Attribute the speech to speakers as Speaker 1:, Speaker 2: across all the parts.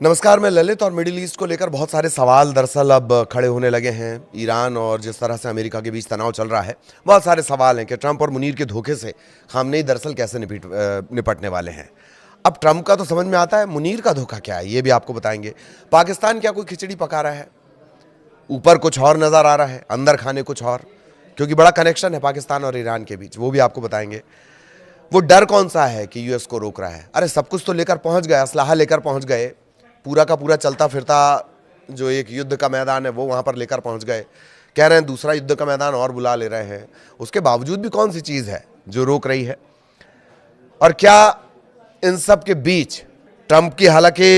Speaker 1: नमस्कार, मैं ललित। और मिडिल ईस्ट को लेकर बहुत सारे सवाल दरअसल अब खड़े होने लगे हैं। ईरान और जिस तरह से अमेरिका के बीच तनाव चल रहा है, बहुत सारे सवाल हैं कि ट्रंप और मुनीर के धोखे से खामनेई दरअसल कैसे निपटने वाले हैं। अब ट्रंप का तो समझ में आता है, मुनीर का धोखा क्या है ये भी आपको बताएंगे। पाकिस्तान क्या कोई खिचड़ी पका रहा है? ऊपर कुछ और नज़र आ रहा है, अंदर खाने कुछ और, क्योंकि बड़ा कनेक्शन है पाकिस्तान और ईरान के बीच, वो भी आपको बताएंगे। वो डर कौन सा है कि यूएस को रोक रहा है? अरे सब कुछ तो लेकर पहुंच गए, असलाहा लेकर पहुंच गए, पूरा का पूरा चलता फिरता जो एक युद्ध का मैदान है वो वहाँ पर लेकर पहुँच गए। कह रहे हैं दूसरा युद्ध का मैदान और बुला ले रहे हैं। उसके बावजूद भी कौन सी चीज़ है जो रोक रही है? और क्या इन सब के बीच ट्रंप की, हालांकि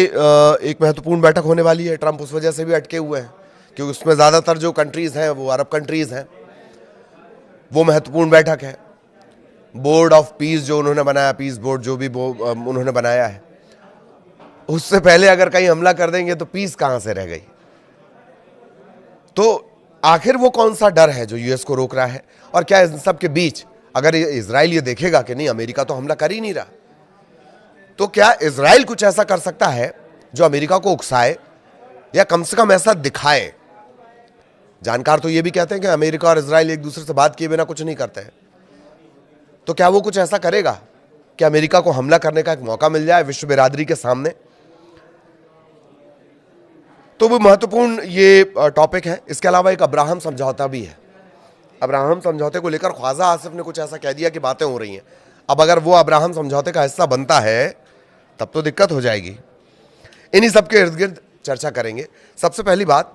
Speaker 1: एक महत्वपूर्ण बैठक होने वाली है, ट्रंप उस वजह से भी अटके हुए हैं क्योंकि उसमें ज़्यादातर जो कंट्रीज़ हैं वो अरब कंट्रीज़ हैं। वो महत्वपूर्ण बैठक है। बोर्ड ऑफ पीस जो उन्होंने बनाया, पीस बोर्ड जो भी उन्होंने बनाया है, उससे पहले अगर कहीं हमला कर देंगे तो पीस कहां से रह गई? तो आखिर वो कौन सा डर है जो यूएस को रोक रहा है? और क्या इन सब के बीच अगर इजराइल ये देखेगा कि नहीं, अमेरिका तो हमला कर ही नहीं रहा, तो क्या इजराइल कुछ ऐसा कर सकता है जो अमेरिका को उकसाए या कम से कम ऐसा दिखाए? जानकार तो ये भी कहते हैं कि अमेरिका और इजराइल एक दूसरे से बात किए बिना कुछ नहीं करते हैं। तो क्या वो कुछ ऐसा करेगा कि अमेरिका को हमला करने का एक मौका मिल जाए विश्व बिरादरी के सामने? तो वो महत्वपूर्ण ये टॉपिक है। इसके अलावा एक अब्राहम समझौता भी है। अब्राहम समझौते को लेकर ख्वाजा आसिफ ने कुछ ऐसा कह दिया कि बातें हो रही हैं। अब अगर वो अब्राहम समझौते का हिस्सा बनता है तब तो दिक्कत हो जाएगी। इन्हीं सब के इर्द गिर्द चर्चा करेंगे। सबसे पहली बात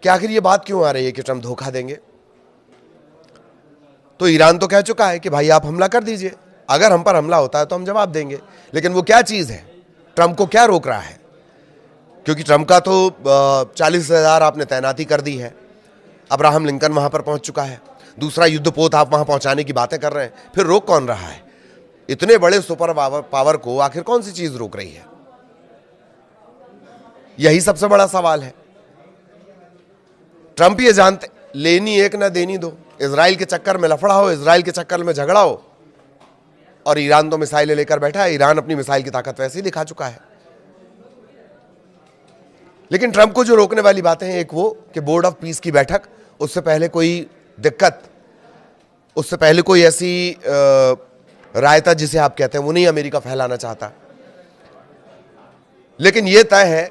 Speaker 1: कि आखिर ये बात क्यों आ रही है कि ट्रंप धोखा देंगे? तो ईरान तो कह चुका है कि भाई आप हमला कर दीजिए, अगर हम पर हमला होता है तो हम जवाब देंगे। लेकिन वो क्या चीज़ है? ट्रंप को क्या रोक रहा है? क्योंकि ट्रंप का तो 40,000 आपने तैनाती कर दी है। अब्राहम लिंकन वहां पर पहुंच चुका है। दूसरा युद्धपोत आप वहां पहुंचाने की बातें कर रहे हैं। फिर रोक कौन रहा है? इतने बड़े सुपर पावर को आखिर कौन सी चीज रोक रही है? यही सबसे बड़ा सवाल है। ट्रंप ये जानते, लेनी एक ना देनी दो। इजराइल के चक्कर में लफड़ा हो, इजराइल के चक्कर में झगड़ा हो, और ईरान तो मिसाइलें लेकर बैठा है। ईरान अपनी मिसाइल की ताकत वैसे ही दिखा चुका है। लेकिन ट्रंप को जो रोकने वाली बातें हैं, एक वो कि बोर्ड ऑफ पीस की बैठक, उससे पहले कोई दिक्कत, उससे पहले कोई ऐसी रायता जिसे आप कहते हैं वो नहीं अमेरिका फैलाना चाहता। लेकिन यह तय है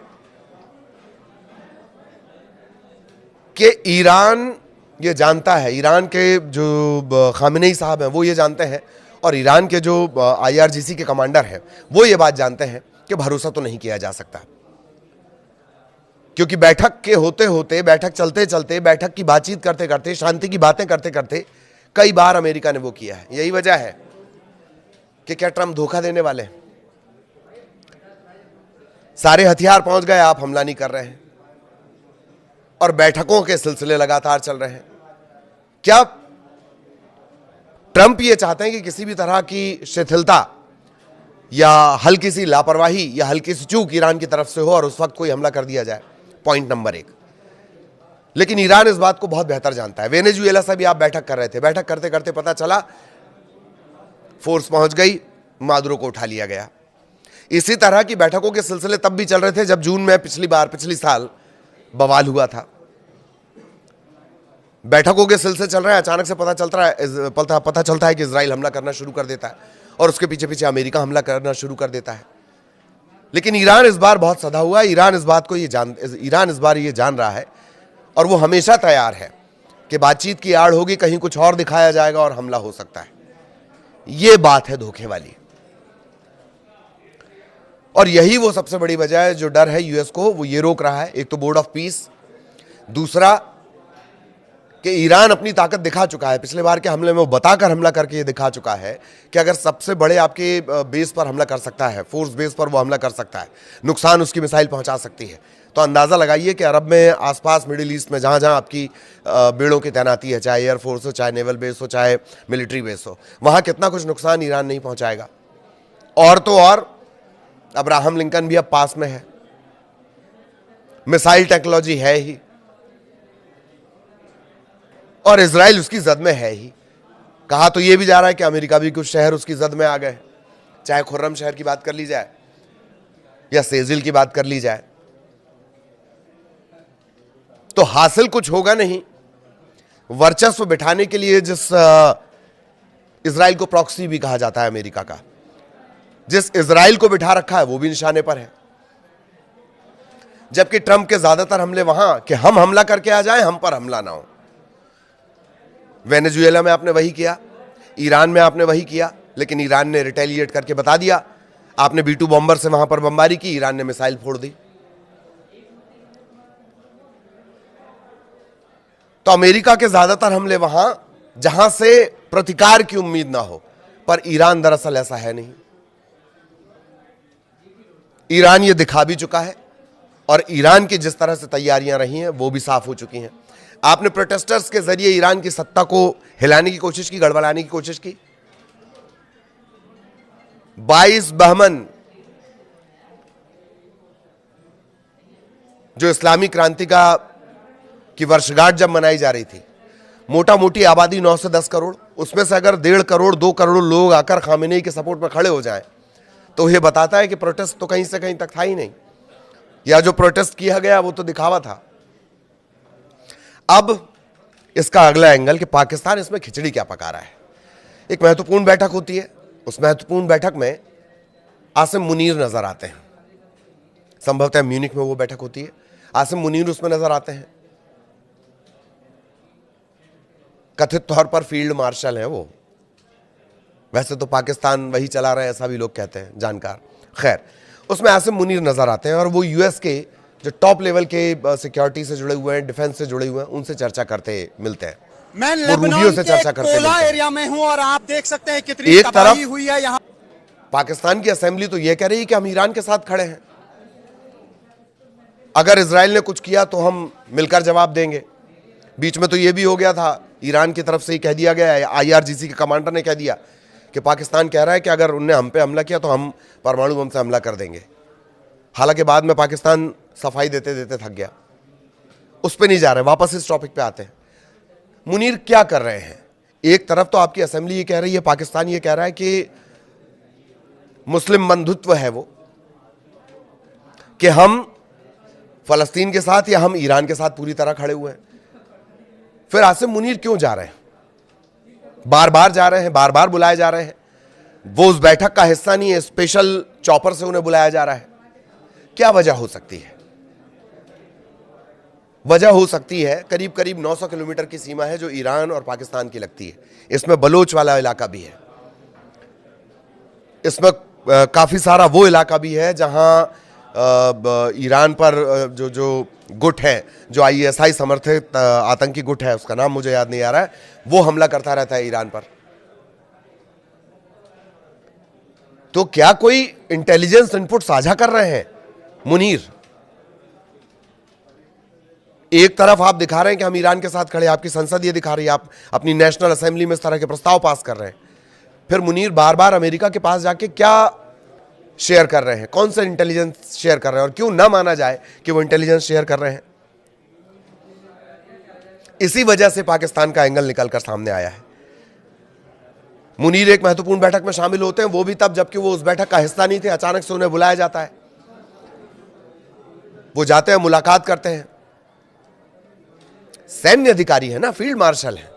Speaker 1: कि ईरान ये जानता है, ईरान के जो खामेनेई साहब हैं वो ये जानते हैं, और ईरान के जो IRGC के कमांडर हैं वो ये बात जानते हैं कि भरोसा तो नहीं किया जा सकता। क्योंकि बैठक के होते होते, बैठक चलते चलते, बैठक की बातचीत करते करते, शांति की बातें करते करते कई बार अमेरिका ने वो किया है। यही वजह है कि क्या ट्रंप धोखा देने वाले हैं? सारे हथियार पहुंच गए, आप हमला नहीं कर रहे हैं, और बैठकों के सिलसिले लगातार चल रहे हैं। क्या ट्रंप ये चाहते हैं कि किसी भी तरह की शिथिलता या हल्की सी लापरवाही या हल्की सी चूक ईरान की तरफ से हो और उस वक्त कोई हमला कर दिया जाए? Point number 1। लेकिन ईरान इस बात को बहुत बेहतर जानता है। वेनेजुएला से भी आप बैठक कर रहे थे, बैठक करते करते पता चला फोर्स पहुंच गई, मादुरो को उठा लिया गया। इसी तरह की बैठकों के सिलसिले तब भी चल रहे थे जब जून में पिछली साल बवाल हुआ था। बैठकों के सिलसिले चल रहे हैं, अचानक से पता चलता है कि इजराइल हमला करना शुरू कर देता है, और उसके पीछे पीछे अमेरिका हमला करना शुरू कर देता है। लेकिन ईरान इस बार बहुत सधा हुआ है। ईरान इस बार ये जान रहा है, और वो हमेशा तैयार है कि बातचीत की आड़ होगी, कहीं कुछ और दिखाया जाएगा और हमला हो सकता है। ये बात है धोखे वाली, और यही वो सबसे बड़ी वजह है जो डर है यूएस को, वो ये रोक रहा है। एक तो बोर्ड ऑफ पीस, दूसरा कि ईरान अपनी ताकत दिखा चुका है। पिछले बार के हमले में वो बताकर हमला करके ये दिखा चुका है कि अगर सबसे बड़े आपके बेस पर हमला कर सकता है, फोर्स बेस पर वो हमला कर सकता है, नुकसान उसकी मिसाइल पहुंचा सकती है। तो अंदाज़ा लगाइए कि अरब में, आसपास मिडिल ईस्ट में जहाँ जहाँ आपकी बेड़ों की तैनाती है, चाहे एयरफोर्स हो, चाहे नेवल बेस हो, चाहे मिलिट्री बेस हो, वहाँ कितना कुछ नुकसान ईरान नहीं पहुँचाएगा। और तो और अब्राहम लिंकन भी अब पास में है, मिसाइल टेक्नोलॉजी है ही, और इजराइल उसकी जद में है ही। कहा तो यह भी जा रहा है कि अमेरिका भी कुछ शहर उसकी जद में आ गए, चाहे खुर्रम शहर की बात कर ली जाए या सेजिल की बात कर ली जाए, तो हासिल कुछ होगा नहीं। वर्चस्व बिठाने के लिए जिस इजराइल को प्रॉक्सी भी कहा जाता है अमेरिका का, जिस इजराइल को बिठा रखा है वो भी निशाने पर है। जबकि ट्रंप के ज्यादातर हमले वहां कि हम हमला करके आ जाएं, हम पर हमला ना हो। वेनेजुएला में आपने वही किया, ईरान में आपने वही किया, लेकिन ईरान ने रिटेलिएट करके बता दिया। आपने B-2 बॉम्बर से वहां पर बमबारी की, ईरान ने मिसाइल फोड़ दी। तो अमेरिका के ज्यादातर हमले वहां जहां से प्रतिकार की उम्मीद ना हो, पर ईरान दरअसल ऐसा है नहीं। ईरान ये दिखा भी चुका है और ईरान की जिस तरह से तैयारियां रही हैं वो भी साफ हो चुकी हैं। आपने प्रोटेस्टर्स के जरिए ईरान की सत्ता को हिलाने की कोशिश की, गड़बड़ाने की कोशिश की। 22 बहमन जो इस्लामी क्रांति की वर्षगांठ जब मनाई जा रही थी, मोटा मोटी आबादी 9 से 10 करोड़, उसमें से अगर 1.5 करोड़ 2 करोड़ लोग आकर खामेनेई के सपोर्ट में खड़े हो जाएं, तो यह बताता है कि प्रोटेस्ट तो कहीं से कहीं तक था ही नहीं, या जो प्रोटेस्ट किया गया वो तो दिखावा था। अब इसका अगला एंगल कि पाकिस्तान इसमें खिचड़ी क्या पका रहा है। एक महत्वपूर्ण बैठक होती है, उस महत्वपूर्ण बैठक में आसिम मुनीर नजर आते हैं। संभवतः म्यूनिख में वो बैठक होती है, आसिम मुनीर उसमें नजर आते हैं। कथित तौर पर फील्ड मार्शल है वो, वैसे तो पाकिस्तान वही चला रहा है ऐसा भी लोग कहते हैं जानकार। खैर, उसमें आसिम मुनीर नजर आते हैं और वो यूएस के जो टॉप लेवल के सिक्योरिटी से जुड़े हुए हैं, डिफेंस से जुड़े हुए हैं, उनसे चर्चा करते मिलते हैं।
Speaker 2: मैं लेबनान
Speaker 1: से चर्चा करते
Speaker 2: कोला एरिया में हूं और आप देख सकते हैं कितनी तबाही हुई है यहां।
Speaker 1: पाकिस्तान की असेंबली तो यह कह रही है कि हम ईरान के साथ खड़े हैं, अगर इजराइल ने कुछ किया तो हम मिलकर जवाब देंगे। बीच में तो यह भी हो गया था, ईरान की तरफ से ही कह दिया गया है, IRGC के कमांडर ने कह दिया कि पाकिस्तान कह रहा है कि अगर उनने हम पे हमला किया तो हम परमाणु बम से हमला कर देंगे। हालांकि बाद में पाकिस्तान सफाई देते देते थक गया, उस पर नहीं जा रहे, वापस इस टॉपिक पे आते हैं। मुनीर क्या कर रहे हैं? एक तरफ तो आपकी असेंबली ये कह रही है, पाकिस्तान ये कह रहा है कि मुस्लिम बंधुत्व है वो, कि हम फलस्तीन के साथ या हम ईरान के साथ पूरी तरह खड़े हुए हैं। फिर आसिम मुनीर क्यों जा रहे हैं? बार बार जा रहे हैं, बार बार बुलाए जा रहे हैं। वो उस बैठक का हिस्सा नहीं है, स्पेशल चॉपर से उन्हें बुलाया जा रहा है। क्या वजह हो सकती है? वजह हो सकती है करीब करीब 900 किलोमीटर की सीमा है जो ईरान और पाकिस्तान की लगती है। इसमें बलोच वाला इलाका भी है, इसमें काफी सारा वो इलाका भी है जहां ईरान पर जो गुट है, जो ISI समर्थित आतंकी गुट है, उसका नाम मुझे याद नहीं आ रहा है, वो हमला करता रहता है ईरान पर। तो क्या कोई इंटेलिजेंस इनपुट साझा कर रहे हैं मुनीर? एक तरफ आप दिखा रहे हैं कि हम ईरान के साथ खड़े, आपकी संसद ये दिखा रही है, आप अपनी नेशनल असेंबली में इस तरह के प्रस्ताव पास कर रहे हैं। फिर मुनीर बार बार अमेरिका के पास जाके क्या शेयर कर रहे हैं, कौन सा इंटेलिजेंस शेयर कर रहे हैं, और क्यों ना माना जाए कि वो इंटेलिजेंस शेयर कर रहे हैं? इसी वजह से पाकिस्तान का एंगल निकलकर सामने आया है। मुनीर एक महत्वपूर्ण बैठक में शामिल होते हैं, वो भी तब जबकि वो उस बैठक का हिस्सा नहीं थे, अचानक से उन्हें बुलाया जाता है। वो जाते हैं, मुलाकात करते हैं। सैन्य अधिकारी है ना, फील्ड मार्शल है,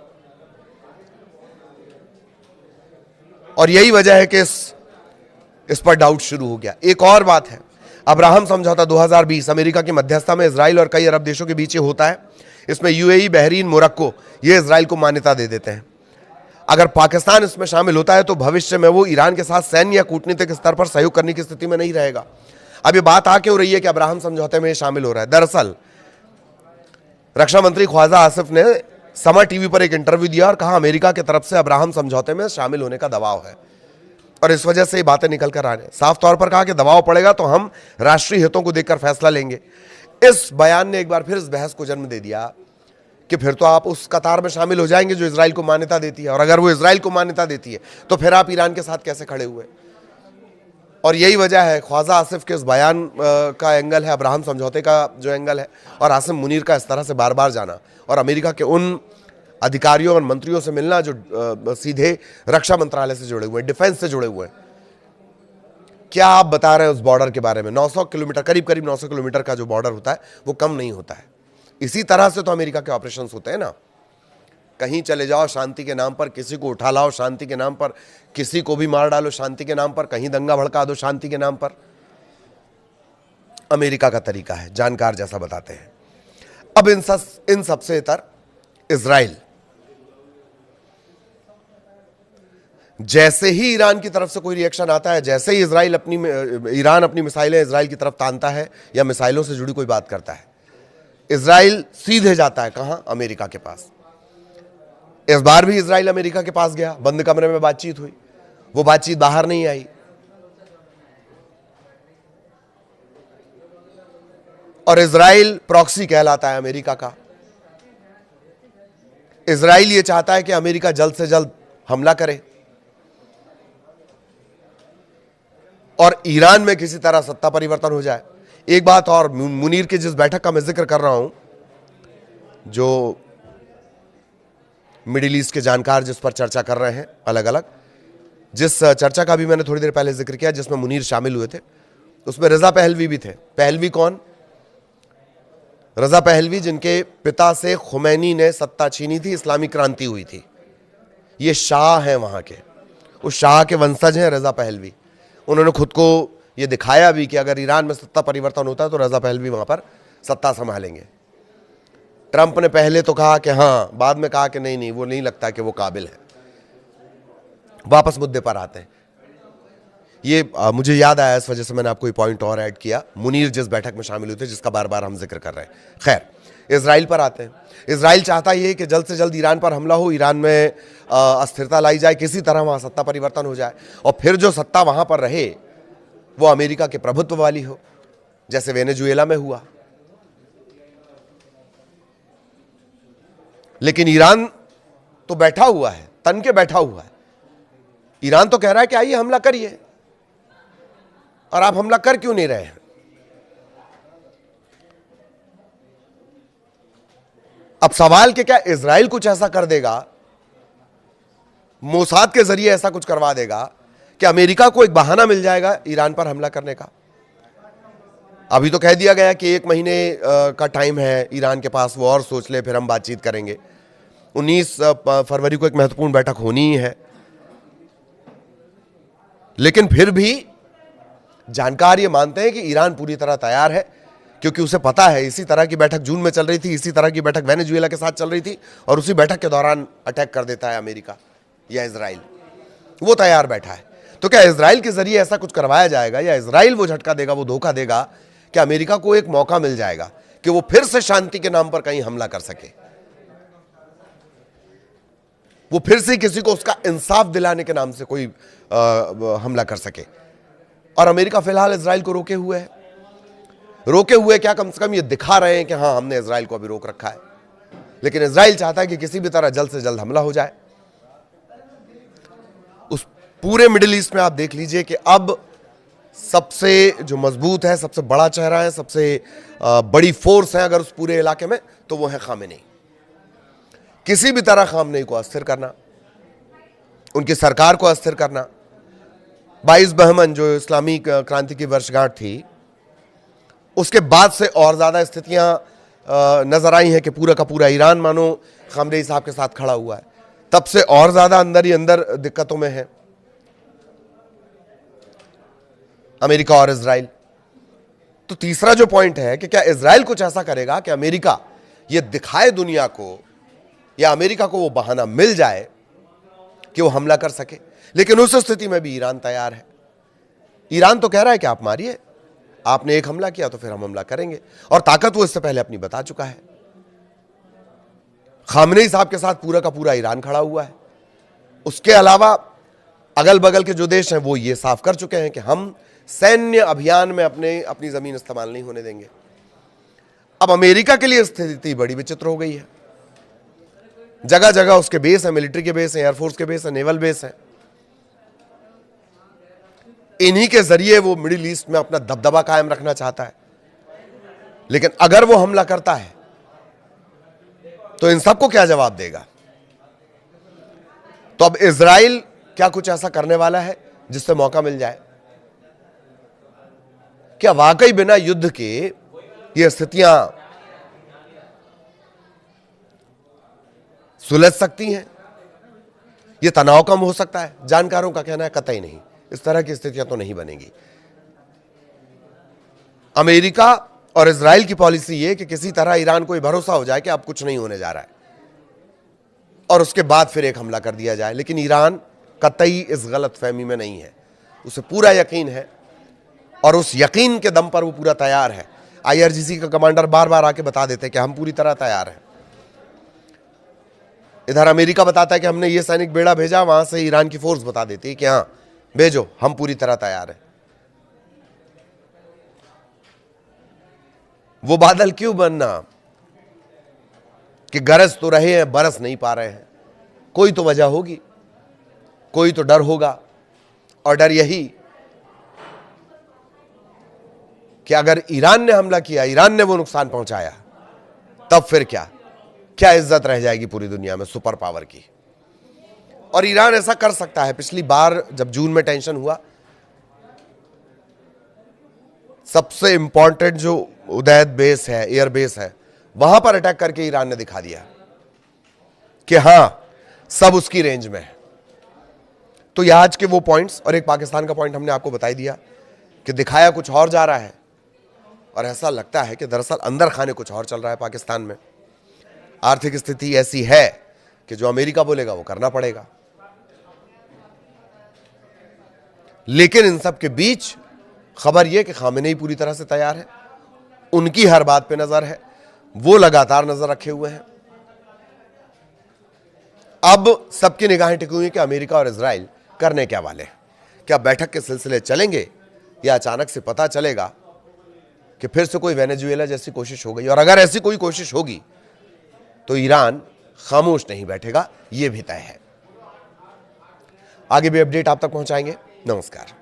Speaker 1: और यही वजह है कि इस पर डाउट शुरू हो गया। एक और बात है, अब्राहम समझौता 2020 अमेरिका की मध्यस्थता में इजराइल और कई अरब देशों के बीच होता है। इसमें UAE, बहरीन, मोरक्को ये इजराइल को मान्यता दे देते हैं। अगर पाकिस्तान इसमें शामिल होता है तो भविष्य में वो ईरान के साथ सैन्य या कूटनीतिक स्तर पर सहयोग करने की स्थिति में नहीं रहेगा। अब ये बात आ क्यों रही है कि अब्राहम समझौते में शामिल हो रहा है? दरअसल रक्षा मंत्री ख्वाजा आसिफ ने समा टीवी पर एक इंटरव्यू दिया और कहा अमेरिका की तरफ से अब्राहम समझौते में शामिल होने का दबाव है, और इस वजह से ये बातें निकल कर आ रही हैं। साफ तौर पर कहा कि दबाव पड़ेगा तो हम राष्ट्रीय हितों को देखकर फैसला लेंगे। इस बयान ने एक बार फिर इस बहस को जन्म दे दिया कि फिर तो आप उस कतार में शामिल हो जाएंगे जो इजराइल को मान्यता देती है, और अगर वो इजराइल को मान्यता देती है तो फिर आप ईरान के साथ कैसे खड़े हुए? और यही वजह है ख्वाजा आसिफ के इस बयान का एंगल है, अब्राहम समझौते का जो एंगल है, और आसिम मुनीर का इस तरह से बार बार जाना और अमेरिका के उन अधिकारियों और मंत्रियों से मिलना जो सीधे रक्षा मंत्रालय से जुड़े हुए हैं, डिफेंस से जुड़े हुए हैं। क्या आप बता रहे हैं उस बॉर्डर के बारे में? 900 किलोमीटर, करीब करीब 900 किलोमीटर का जो बॉर्डर होता है वो कम नहीं होता है। इसी तरह से तो अमेरिका के ऑपरेशंस होते हैं ना। कहीं चले जाओ शांति के नाम पर, किसी को उठा लाओ शांति के नाम पर, किसी को भी मार डालो शांति के नाम पर, कहीं दंगा भड़का दो शांति के नाम पर। अमेरिका का तरीका है, जानकार जैसा बताते हैं। अब इन सबसे इतर इजराइल, जैसे ही ईरान की तरफ से कोई रिएक्शन आता है, जैसे ही ईरान अपनी मिसाइलें इजराइल की तरफ तानता है या मिसाइलों से जुड़ी कोई बात करता है, इजराइल सीधे जाता है कहां? अमेरिका के पास। इस बार भी इजराइल अमेरिका के पास गया, बंद कमरे में बातचीत हुई, वो बातचीत बाहर नहीं आई। और इजराइल प्रॉक्सी कहलाता है अमेरिका का। इजराइल ये चाहता है कि अमेरिका जल्द से जल्द हमला करे और ईरान में किसी तरह सत्ता परिवर्तन हो जाए। एक बात और, मुनीर की जिस बैठक का मैं जिक्र कर रहा हूं, जो मिडिल ईस्ट के जानकार जिस पर चर्चा कर रहे हैं अलग अलग, जिस चर्चा का भी मैंने थोड़ी देर पहले जिक्र किया जिसमें मुनीर शामिल हुए थे, उसमें रजा पहलवी भी थे। पहलवी कौन? रजा पहलवी, जिनके पिता से खुमैनी ने सत्ता छीनी थी, इस्लामी क्रांति हुई थी। ये शाह हैं वहां के, उस शाह के वंशज हैं रजा पहलवी। उन्होंने खुद को ये दिखाया भी कि अगर ईरान में सत्ता परिवर्तन होता है तो रजा पहलवी वहां पर सत्ता संभालेंगे। ट्रंप ने पहले तो कहा कि हाँ, बाद में कहा कि नहीं, वो नहीं लगता कि वो काबिल है। वापस मुद्दे पर आते हैं। ये मुझे याद आया, इस वजह से मैंने आपको ये पॉइंट और ऐड किया। मुनीर जिस बैठक में शामिल हुए थे जिसका बार बार हम जिक्र कर रहे हैं। खैर, इजराइल पर आते हैं। इजराइल चाहता ये कि जल्द से जल्द ईरान पर हमला हो, ईरान में अस्थिरता लाई जाए, किसी तरह वहां सत्ता परिवर्तन हो जाए और फिर जो सत्ता वहां पर रहे वो अमेरिका के प्रभुत्व वाली हो, जैसे वेनेजुएला में हुआ। लेकिन ईरान तो बैठा हुआ है, तन के बैठा हुआ है। ईरान तो कह रहा है कि आइए हमला करिए, और आप हमला कर क्यों नहीं रहे हैं? अब सवाल कि क्या इजराइल कुछ ऐसा कर देगा, मोसाद के जरिए ऐसा कुछ करवा देगा कि अमेरिका को एक बहाना मिल जाएगा ईरान पर हमला करने का? अभी तो कह दिया गया कि 1 महीने का टाइम है ईरान के पास, वो और सोच ले, फिर हम बातचीत करेंगे। 19 फरवरी को एक महत्वपूर्ण बैठक होनी ही है। लेकिन फिर भी जानकार ये मानते हैं कि ईरान पूरी तरह तैयार है, क्योंकि उसे पता है इसी तरह की बैठक जून में चल रही थी, इसी तरह की बैठक वेनेजुएला के साथ चल रही थी, और उसी बैठक के दौरान अटैक कर देता है अमेरिका या इजराइल। वो तैयार बैठा है। तो क्या इजराइल के जरिए ऐसा कुछ करवाया जाएगा, या इजराइल वो झटका देगा, वो धोखा देगा कि अमेरिका को एक मौका मिल जाएगा कि वो फिर से शांति के नाम पर कहीं हमला कर सके, वो फिर से किसी को उसका इंसाफ दिलाने के नाम से कोई हमला कर सके? और अमेरिका फिलहाल इजराइल को रोके हुए है। रोके हुए क्या, कम से कम ये दिखा रहे हैं कि हाँ, हमने इजराइल को अभी रोक रखा है। लेकिन इजराइल चाहता है कि किसी भी तरह जल्द से जल्द हमला हो जाए। उस पूरे मिडिल ईस्ट में आप देख लीजिए कि अब सबसे जो मजबूत है, सबसे बड़ा चेहरा है, सबसे बड़ी फोर्स है अगर उस पूरे इलाके में, तो वो है खामेनी। किसी भी तरह खामेनी को अस्थिर करना, उनकी सरकार को अस्थिर करना। 22 बहमन जो इस्लामी क्रांति की वर्षगांठ थी, उसके बाद से और ज्यादा स्थितियां नजर आई हैं कि पूरा का पूरा ईरान मानो खामेनी साहब के साथ खड़ा हुआ है। तब से और ज्यादा अंदर ही अंदर दिक्कतों में है अमेरिका और इजराइल। तो तीसरा जो पॉइंट है कि क्या इजराइल कुछ ऐसा करेगा कि अमेरिका ये दिखाए दुनिया को, या अमेरिका को वो बहाना मिल जाए कि वो हमला कर सके। लेकिन उस स्थिति में भी ईरान तैयार है। ईरान तो कह रहा है कि आप मारिए, आपने एक हमला किया तो फिर हम हमला करेंगे, और ताकत वो इससे पहले अपनी बता चुका है। खामेनी साहब के साथ पूरा का पूरा ईरान खड़ा हुआ है। उसके अलावा अगल बगल के जो देश हैं वो ये साफ कर चुके हैं कि हम सैन्य अभियान में अपनी जमीन इस्तेमाल नहीं होने देंगे। अब अमेरिका के लिए स्थिति बड़ी विचित्र हो गई है। जगह जगह उसके बेस है, मिलिट्री के बेस है, एयरफोर्स के बेस है, नेवल बेस है। इन्हीं के जरिए वो मिडिल ईस्ट में अपना दबदबा कायम रखना चाहता है। लेकिन अगर वो हमला करता है तो इन सबको क्या जवाब देगा? तो अब इजराइल क्या कुछ ऐसा करने वाला है जिससे मौका मिल जाए? क्या वाकई बिना युद्ध के ये स्थितियां सुलझ सकती हैं? ये तनाव कम हो सकता है? जानकारों का कहना है कतई नहीं, इस तरह की स्थितियां तो नहीं बनेंगी। अमेरिका और इजराइल की पॉलिसी ये कि किसी तरह ईरान को भरोसा हो जाए कि अब कुछ नहीं होने जा रहा है और उसके बाद फिर एक हमला कर दिया जाए। लेकिन ईरान कतई इस गलतफहमी में नहीं है, उसे पूरा यकीन है और उस यकीन के दम पर वो पूरा तैयार है। आईआरजीसी का कमांडर बार बार आके बता देते हैं कि हम पूरी तरह तैयार हैं। इधर अमेरिका बताता है कि हमने ये सैनिक बेड़ा भेजा, वहां से ईरान की फोर्स बता देती है कि हां भेजो, हम पूरी तरह तैयार हैं। वो बादल क्यों बनना कि गरज तो रहे हैं, बरस नहीं पा रहे हैं? कोई तो वजह होगी, कोई तो डर होगा, और डर यही कि अगर ईरान ने हमला किया, ईरान ने वो नुकसान पहुंचाया, तब फिर क्या इज्जत रह जाएगी पूरी दुनिया में सुपर पावर की? और ईरान ऐसा कर सकता है। पिछली बार जब जून में टेंशन हुआ, सबसे इंपॉर्टेंट जो उदैद बेस है, एयर बेस है, वहां पर अटैक करके ईरान ने दिखा दिया कि हां सब उसकी रेंज में है। तो ये आज के वो पॉइंट्स, और एक पाकिस्तान का पॉइंट हमने आपको बताई दिया कि दिखाया कुछ और जा रहा है और ऐसा लगता है कि दरअसल अंदर खाने कुछ और चल रहा है पाकिस्तान में। आर्थिक स्थिति ऐसी है कि जो अमेरिका बोलेगा वो करना पड़ेगा। लेकिन इन सब के बीच खबर यह कि खामेनेई पूरी तरह से तैयार है, उनकी हर बात पे नजर है, वो लगातार नजर रखे हुए हैं। अब सबकी निगाहें टिकी हुई कि अमेरिका और इजराइल करने क्या वाले हैं। क्या बैठक के सिलसिले चलेंगे या अचानक से पता चलेगा कि फिर से कोई वेनेजुएला जैसी कोशिश हो गई? और अगर ऐसी कोई कोशिश होगी तो ईरान खामोश नहीं बैठेगा, यह भी तय है। आगे भी अपडेट आप तक पहुंचाएंगे। नमस्कार।